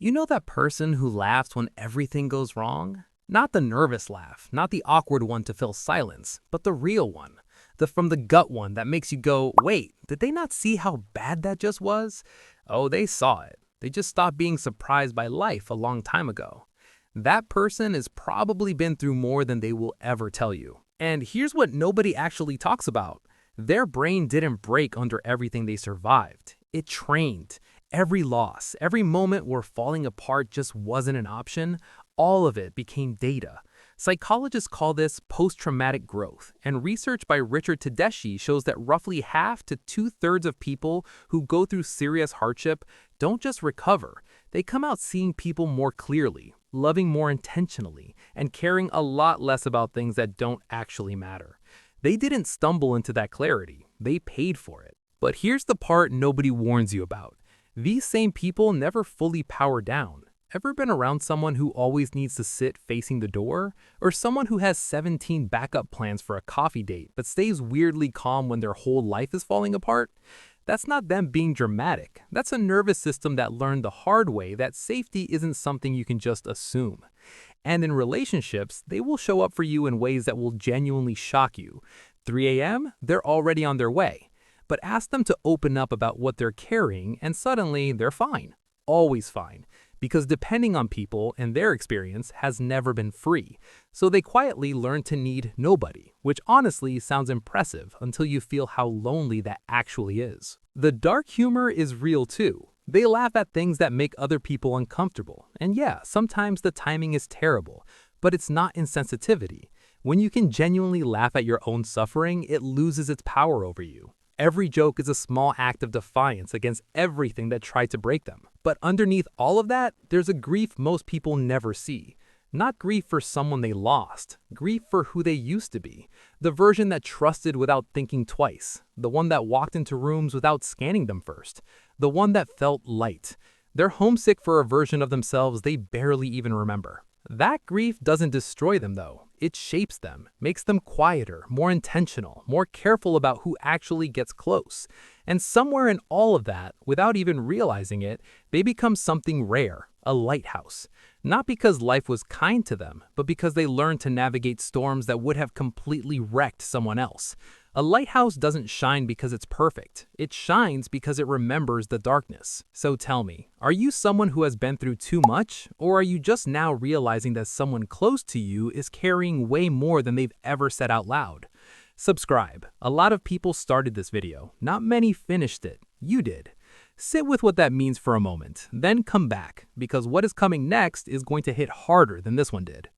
You know that person who laughs when everything goes wrong? Not the nervous laugh, not the awkward one to fill silence, but the real one. The from the gut one that makes you go, wait, did they not see how bad that just was? Oh, they saw it. They just stopped being surprised by life a long time ago. That person has probably been through more than they will ever tell you. And here's what nobody actually talks about. Their brain didn't break under everything they survived. It trained. Every loss, every moment where falling apart just wasn't an option, all of it became data. Psychologists call this post-traumatic growth, and research by Richard Tedeschi shows that roughly half to two-thirds of people who go through serious hardship don't just recover, they come out seeing people more clearly, loving more intentionally, and caring a lot less about things that don't actually matter. They didn't stumble into that clarity, they paid for it. But here's the part nobody warns you about. These same people never fully power down. Ever been around someone who always needs to sit facing the door? Or someone who has 17 backup plans for a coffee date but stays weirdly calm when their whole life is falling apart? That's not them being dramatic. That's a nervous system that learned the hard way that safety isn't something you can just assume. And in relationships, they will show up for you in ways that will genuinely shock you. 3 a.m., they're already on their way. But ask them to open up about what they're carrying and suddenly they're fine. Always fine. Because depending on people and their experience has never been free. So they quietly learn to need nobody, which honestly sounds impressive until you feel how lonely that actually is. The dark humor is real too. They laugh at things that make other people uncomfortable. And yeah, sometimes the timing is terrible, but it's not insensitivity. When you can genuinely laugh at your own suffering, it loses its power over you. Every joke is a small act of defiance against everything that tried to break them. But underneath all of that, there's a grief most people never see. Not grief for someone they lost, grief for who they used to be. The version that trusted without thinking twice. The one that walked into rooms without scanning them first. The one that felt light. They're homesick for a version of themselves they barely even remember. That grief doesn't destroy them though. It shapes them, makes them quieter, more intentional, more careful about who actually gets close. And somewhere in all of that, without even realizing it, they become something rare, a lighthouse. Not because life was kind to them, but because they learned to navigate storms that would have completely wrecked someone else. A lighthouse doesn't shine because it's perfect. It shines because it remembers the darkness. So tell me, are you someone who has been through too much? Or are you just now realizing that someone close to you is carrying way more than they've ever said out loud? Subscribe. A lot of people started this video. Not many finished it. You did. Sit with what that means for a moment, then come back, because what is coming next is going to hit harder than this one did.